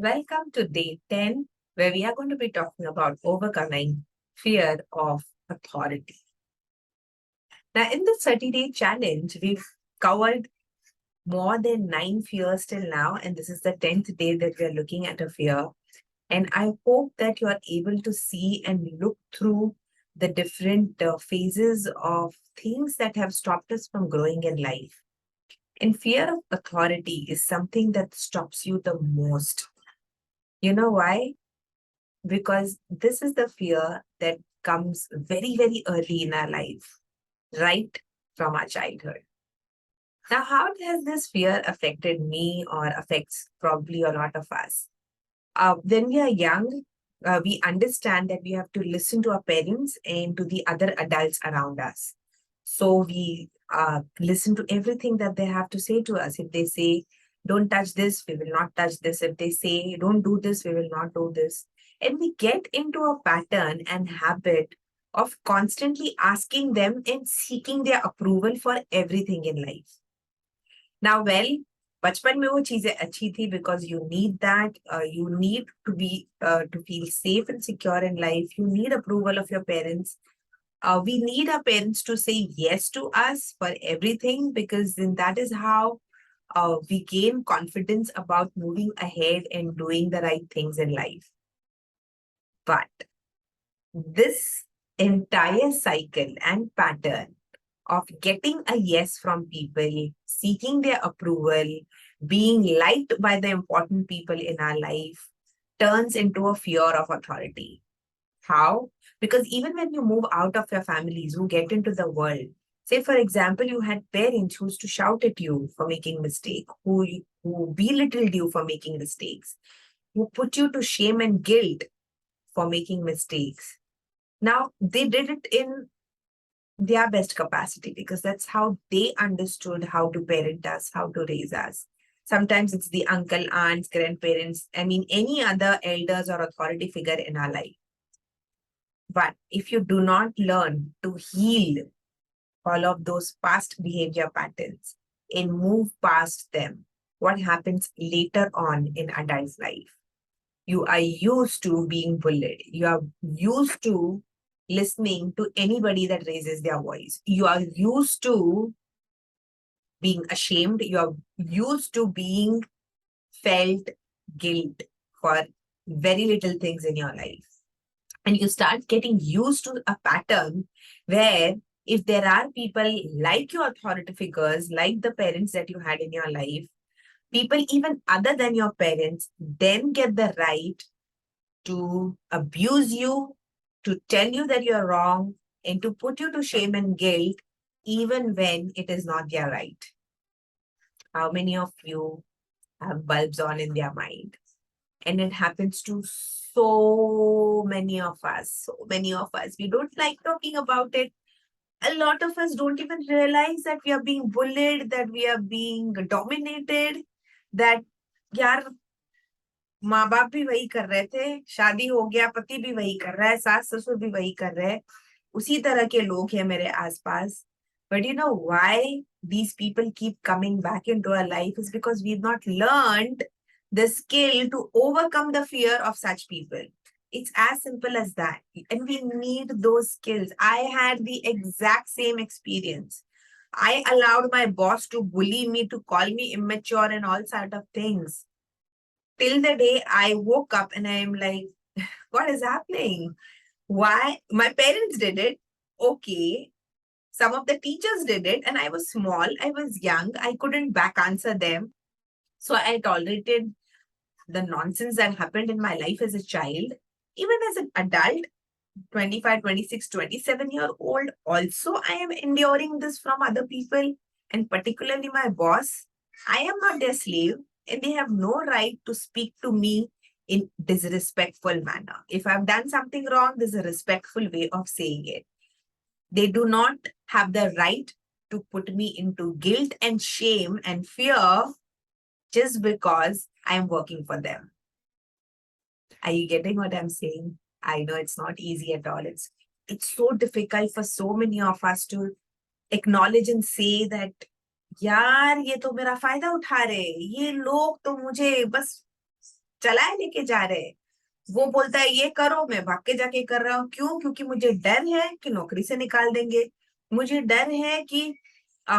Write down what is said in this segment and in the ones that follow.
Welcome to day 10, where we are going to be talking about overcoming fear of authority. Now, in the 30-day challenge, we've covered more than 9 fears till now, and this is the 10th day that we are looking at a fear. And I hope that you are able to see and look through the different phases of things that have stopped us from growing in life. And fear of authority is something that stops you the most. You know why? Because this is the fear that comes very, very early in our life, right from our childhood. Now, how has this fear affected me or affects probably a lot of us? When we are young, we understand that we have to listen to our parents and to the other adults around us. So we listen to everything that they have to say to us. If they say, don't touch this, we will not touch this. If they say, don't do this, we will not do this. And we get into a pattern and habit of constantly asking them and seeking their approval for everything in life. Now, well, बचपन में वो चीजें अच्छी थी because you need that. You need to be to feel safe and secure in life. You need approval of your parents. We need our parents to say yes to us for everything because then that is how we gain confidence about moving ahead and doing the right things in life. But this entire cycle and pattern of getting a yes from people, seeking their approval, being liked by the important people in our life turns into a fear of authority. How? Because even when you move out of your families, you get into the world. Say, for example, you had parents who used to shout at you for making mistake, who belittled you for making mistakes, who put you to shame and guilt for making mistakes. Now, they did it in their best capacity because that's how they understood how to parent us, how to raise us. Sometimes it's the uncle, aunts, grandparents, any other elders or authority figure in our life. But if you do not learn to heal all of those past behavior patterns and move past them, what happens later on in adult life? You are used to being bullied. You are used to listening to anybody that raises their voice. You are used to being ashamed. You are used to being felt guilt for very little things in your life. And you start getting used to a pattern where if there are people like your authority figures, like the parents that you had in your life, people even other than your parents then get the right to abuse you, to tell you that you're wrong, and to put you to shame and guilt, even when it is not their right. How many of you have bulbs on in their mind? And it happens to so many of us, so many of us. We don't like talking about it. A lot of us don't even realize that we are being bullied, that we are being dominated, that यार माँ बाप भी वही कर रहे थे, शादी हो गया, पति भी वही कर रहा है, सास ससुर भी वही कर रहे हैं, उसी तरह के लोग हैं मेरे आसपास. But you know why these people keep coming back into our life is because we've not learned the skill to overcome the fear of such people. It's as simple as that. And we need those skills. I had the exact same experience. I allowed my boss to bully me, to call me immature and all sort of things. Till the day I woke up and I'm like, what is happening? Why? My parents did it. Okay. Some of the teachers did it, and I was small, I was young, I couldn't back answer them. So I tolerated the nonsense that happened in my life as a child. Even as an adult, 25, 26, 27-year-old, also I am enduring this from other people, and particularly my boss. I am not their slave, and they have no right to speak to me in disrespectful manner. If I've done something wrong, there's a respectful way of saying it. They do not have the right to put me into guilt and shame and fear just because I'm working for them. Are you getting what I'm saying? I know it's not easy at all. It's so difficult for so many of us to acknowledge and say that, यार ये तो मेरा फायदा उठा रहे, ये लोग तो मुझे बस चलाए लेके जा रहे हैं। वो बोलता है ये करो, मैं भाग के जाके कर रहा हूँ। क्यों? क्योंकि मुझे डर है कि नौकरी से निकाल देंगे, मुझे डर है कि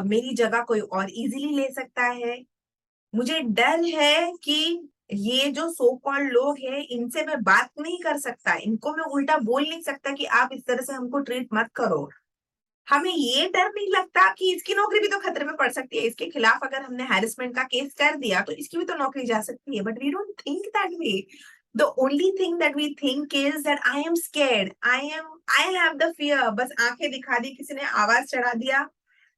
मेरी जगह कोई और इजीली ले सकता है, मुझे डर है कि ये जो सो कॉल्ड लोग हैं इनसे मैं बात नहीं कर सकता, इनको मैं उल्टा बोल नहीं सकता कि आप इस तरह से हमको ट्रीट मत करो। हमें ये डर नहीं लगता कि इसकी नौकरी भी तो खतरे में पड़ सकती है, इसके खिलाफ अगर हमने हैरेसमेंट का केस कर दिया तो इसकी भी तो नौकरी जा सकती है। But we don't think that way. The only thing that we think is that I am scared, I have the fear. बस आंखें दिखा दी, किसी ने आवाज चढ़ा दिया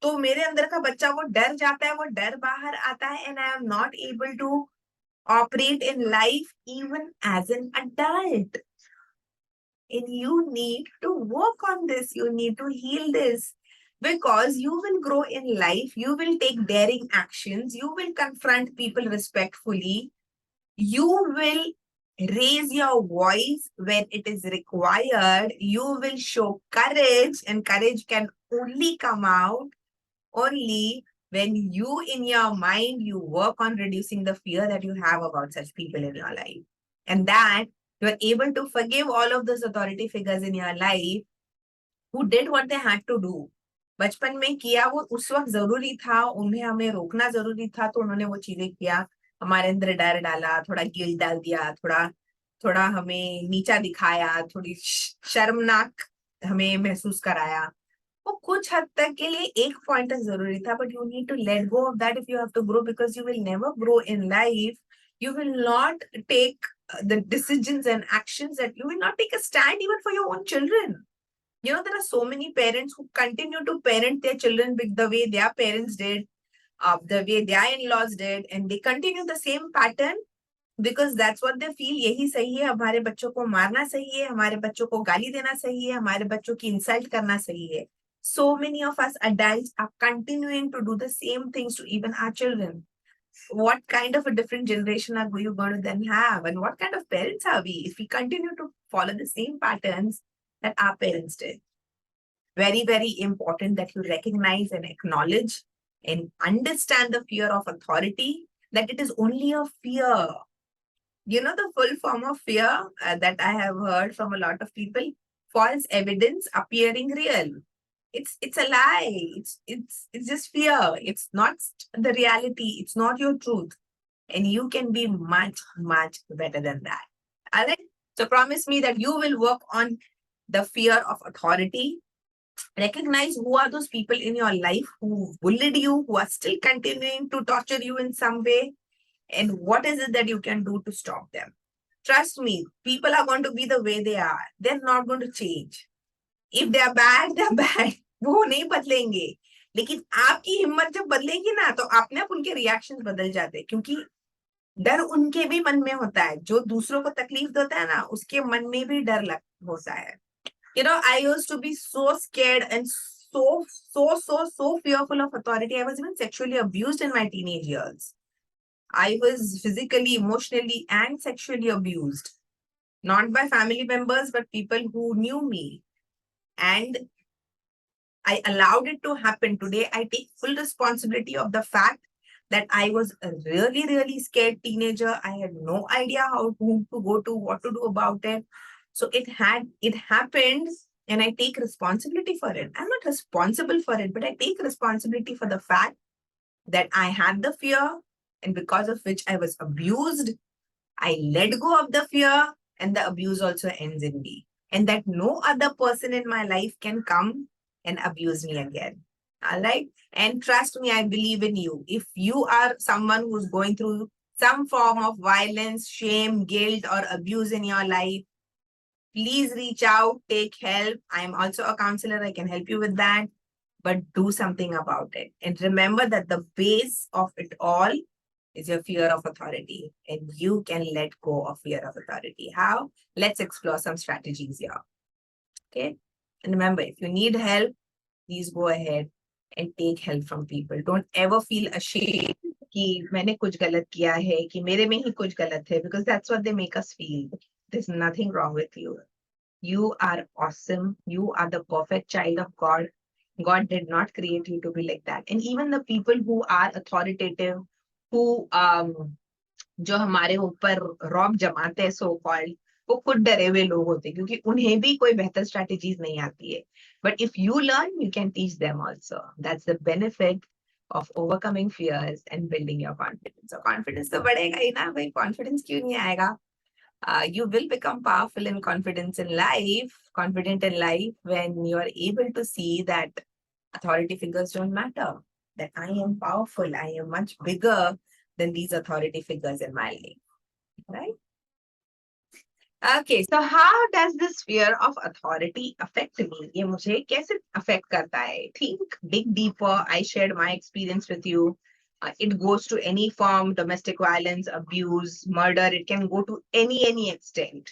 तो मेरे अंदर का बच्चा वो डर जाता है, वो डर बाहर आता है, and I am not able to operate in life even as an adult. And you need to work on this. You need to heal this because you will grow in life. You will take daring actions. You will confront people respectfully. You will raise your voice when it is required. You will show courage, and courage can only come out only when you, in your mind, you work on reducing the fear that you have about such people in your life. And that you are able to forgive all of those authority figures in your life who did what they had to do. बचपन में किया वो उस वक्त जरूरी था, उन्हें हमें रोकना जरूरी था, तो उन्होंने वो चीजें किया, हमारे अंदर डर डाला, थोड़ा गिल्ट डाल दिया, थोड़ा थोड़ा हमें नीचा दिखाया, थोड़ी शर्मनाक हमें महसूस कराया। वो कुछ हद तक के लिए एक पॉइंट तक जरूरी था, but you need to let go of that if you have to grow, because you will never grow in life. You will not take the decisions and actions, that you will not take a stand even for your own children. You know, there are so many parents who continue to parent their children the way their parents did, the way their in-laws did, and they continue the same pattern because that's what they feel. यही सही है, हमारे बच्चों को मारना सही है, हमारे बच्चों को गाली देना सही है, हमारे बच्चों की इंसल्ट करना सही है. So many of us adults are continuing to do the same things to even our children. What kind of a different generation are you going to then have? And what kind of parents are we if we continue to follow the same patterns that our parents did? Very, very important that you recognize and acknowledge and understand the fear of authority, that it is only a fear. You know, the full form of fear that I have heard from a lot of people: false evidence appearing real. It's a lie. It's just fear. It's not the reality. It's not your truth. And you can be much, much better than that. All right. So promise me that you will work on the fear of authority. Recognize who are those people in your life who bullied you, who are still continuing to torture you in some way, and what is it that you can do to stop them. Trust me, people are going to be the way they are. They're not going to change. If they are bad, they're bad. वो नहीं बदलेंगे. लेकिन आपकी हिम्मत जब बदलेगी ना, तो अपने आप उनके रिएक्शंस बदल जाते हैं, क्योंकि डर उनके भी मन में होता है. जो दूसरों को तकलीफ देता है ना, उसके मन में भी डर होता है. You know, I used to be so scared and so fearful of authority. I was even sexually abused in my teenage years. I was physically, emotionally, and sexually abused. Not by family members, but people who knew me. And I allowed it to happen. Today, I take full responsibility of the fact that I was a really, really scared teenager. I had no idea who to go to, what to do about it. So it happened, and I take responsibility for it. I'm not responsible for it, but I take responsibility for the fact that I had the fear, and because of which I was abused. I let go of the fear, and the abuse also ends in me. And that no other person in my life can come and abuse me again. All right. And trust me, I believe in you. If you are someone who's going through some form of violence, shame, guilt, or abuse in your life, please reach out, take help. I'm also a counselor. I can help you with that. But do something about it. And remember that the base of it all is your fear of authority. And you can let go of fear of authority. How? Let's explore some strategies here. Okay. And remember, if you need help, please go ahead and take help from people. Don't ever feel ashamed कि मैंने कुछ गलत किया है, कि मेरे में ही कुछ गलत है, because that's what they make us feel. There's nothing wrong with you. You are awesome. You are the perfect child of God. God did not create you to be like that. And even the people who are authoritative, who जो हमारे ऊपर रौब जमाते हैं so called, वो खुद डरे हुए लोग होते हैं क्योंकि उन्हें भी कोई बेहतर स्ट्रेटेजीज नहीं आती है. But if you learn you can teach them also. That's the benefit of overcoming fears and building your confidence. So confidence तो बढ़ेगा ही ना भाई, कॉन्फिडेंस क्यों नहीं आएगा? You will become powerful and confident in life when you are able to see that authority figures don't matter, that I am powerful, I am much bigger than these authority figures in my life, right? Okay, so how does this fear of authority affect me? ये मुझे कैसे affect करता है? Think, dig deeper. I shared my experience with you. It goes to any form, domestic violence, abuse, murder. It can go to any extent.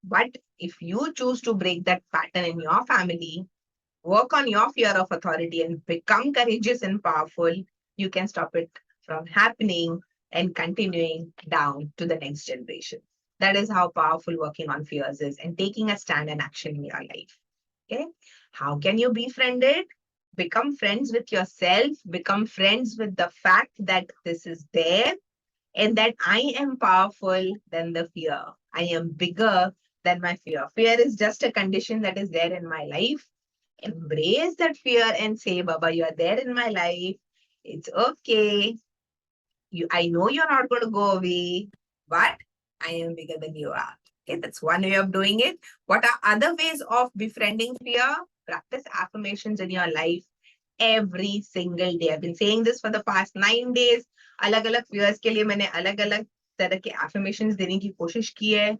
But if you choose to break that pattern in your family, work on your fear of authority and become courageous and powerful, you can stop it from happening and continuing down to the next generation. That is how powerful working on fears is and taking a stand and action in your life. Okay. How can you befriend it? Become friends with yourself, become friends with the fact that this is there and that I am powerful than the fear. I am bigger than my fear. Fear is just a condition that is there in my life. Embrace that fear and say, Baba, you are there in my life. It's okay. I know you're not going to go away, but I am bigger than you are. Okay, that's one way of doing it. What are other ways of befriending fear? Practice affirmations in your life every single day. I've been saying this for the past 9 days. अलग-अलग fears के लिए मैंने अलग-अलग तरह के affirmations देने की कोशिश की है.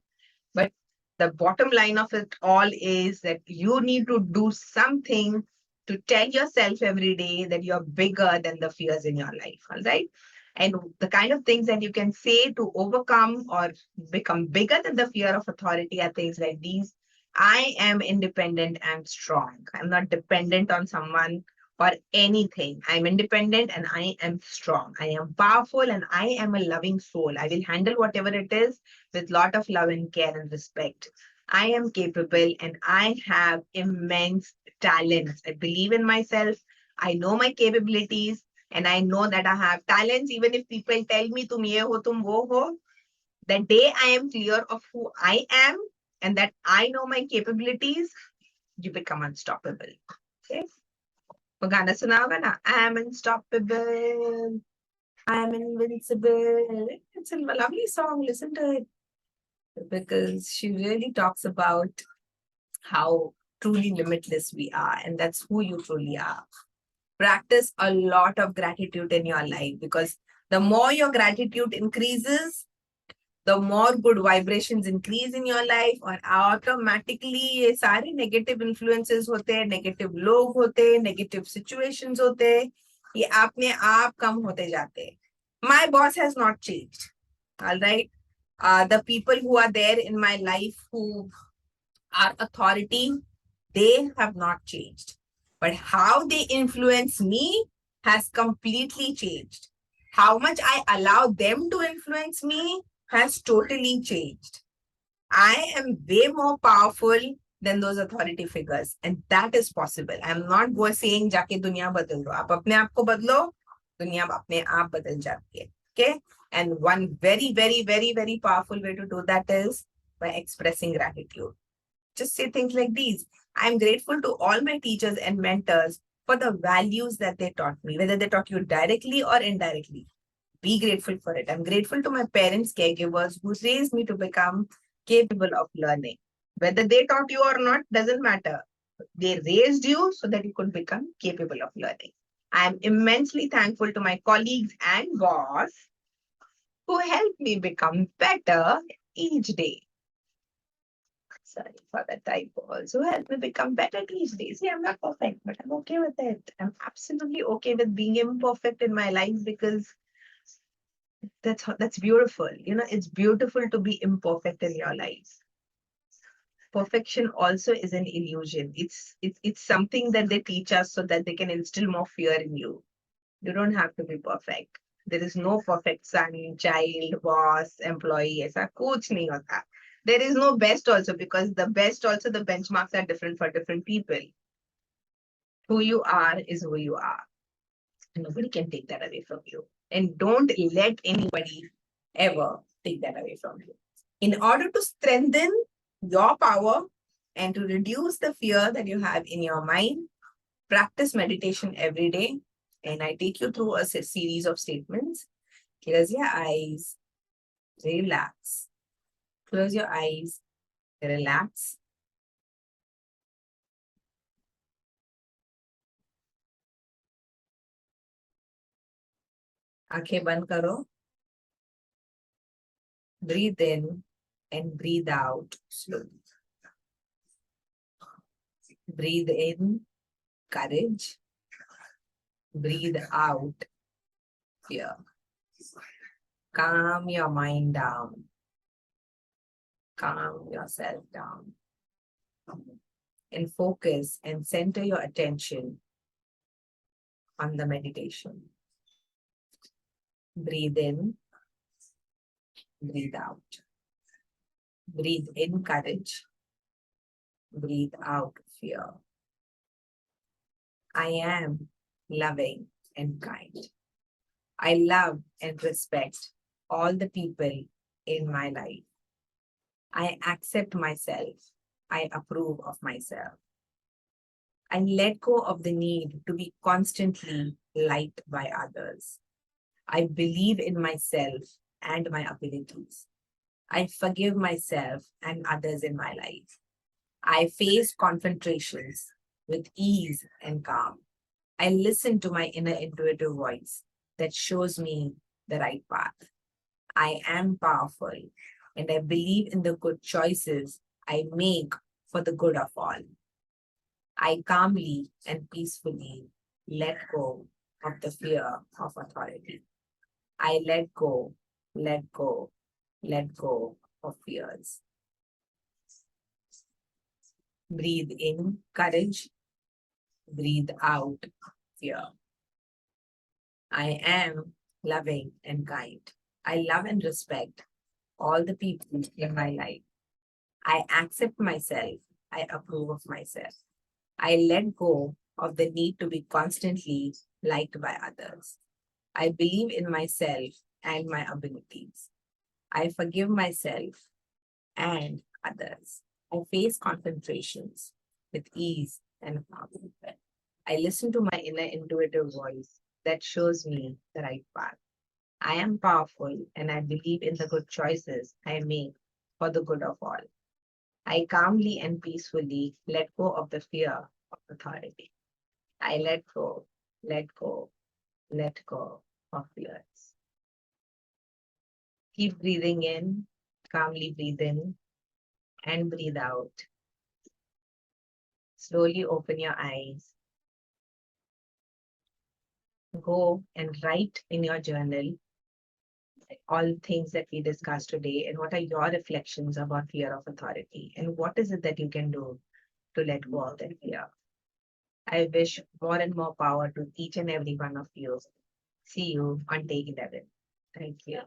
But the bottom line of it all is that you need to do something to tell yourself every day that you're bigger than the fears in your life. All right. And the kind of things that you can say to overcome or become bigger than the fear of authority are things like these. I am independent and strong. I'm not dependent on someone or anything. I'm independent and I am strong. I am powerful and I am a loving soul. I will handle whatever it is with lot of love and care and respect. I am capable and I have immense talents. I believe in myself. I know my capabilities and I know that I have talents. Even if people tell me tum ye ho, tum wo ho, the day I am clear of who I am and that I know my capabilities, you become unstoppable. Okay? वो गाना सुना होगा ना, I am unstoppable, I am invincible. It's a lovely song. Listen to it because she really talks about how truly limitless we are, and that's who you truly are. Practice a lot of gratitude in your life because the more your gratitude increases, the more good vibrations increase in your life और automatically ये सारे negative influences होते हैं, negative लोग होते हैं, negative situations होते हैं, ये अपने आप कम होते जाते हैं. My boss has not changed. All right. The people who are there in my life who are authority, they have not changed. But how they influence me has completely changed. How much I allow them to influence me has totally changed. I am way more powerful than those authority figures. And that is possible. I'm not saying जाके दुनिया बदल दो. आप अपने आप को बदलो, दुनिया अपने आप बदल जाती है. Okay? And one very powerful way to do that is by expressing gratitude. Just say things like these. I'm grateful to all my teachers and mentors for the values that they taught me, whether they taught you directly or indirectly. Be grateful for it. I'm grateful to my parents, caregivers who raised me to become capable of learning. Whether they taught you or not doesn't matter. They raised you so that you could become capable of learning. I'm immensely thankful to my colleagues and boss who helped me become better each day. Sorry for the typo. Also help me become better each day. See, I'm not perfect, but I'm okay with it. I'm absolutely okay with being imperfect in my life because that's beautiful. You know, it's beautiful to be imperfect in your life. Perfection also is an illusion. It's something that they teach us so that they can instill more fear in you. You don't have to be perfect. There is no perfect son, child, boss, employee. ऐसा कुछ नहीं होता. There is no best also because the best also the benchmarks are different for different people. Who you are is who you are. Nobody can take that away from you. And don't let anybody ever take that away from you. In order to strengthen your power and to reduce the fear that you have in your mind, practice meditation every day. And I take you through a series of statements. Close your eyes, relax. Close your eyes, relax. आंखें बंद करो. Breathe in and breathe out slowly. Breathe in courage. Breathe out fear. Calm your mind down. Calm yourself down. And focus and center your attention on the meditation. Breathe in, breathe out. Breathe in courage. Breathe out fear. I am loving and kind. I love and respect all the people in my life. I accept myself. I approve of myself. I let go of the need to be constantly liked by others. I believe in myself and my abilities. I forgive myself and others in my life. I face confrontations with ease and calm. I listen to my inner intuitive voice that shows me the right path. I am powerful and I believe in the good choices I make for the good of all. I calmly and peacefully let go of the fear of authority. I let go, let go, let go of fears. Breathe in courage, breathe out fear. I am loving and kind. I love and respect all the people in my life. I accept myself. I approve of myself. I let go of the need to be constantly liked by others. I believe in myself and my abilities. I forgive myself and others. I face confrontations with ease and calm. I listen to my inner intuitive voice that shows me the right path. I am powerful and I believe in the good choices I make for the good of all. I calmly and peacefully let go of the fear of authority. I let go, let go, let go of fears. Keep breathing in, calmly breathe in and breathe out. Slowly open your eyes. Go and write in your journal all things that we discussed today and what are your reflections about fear of authority and what is it that you can do to let go of that fear. I wish more and more power to each and every one of you. See you on day 11. Thank you.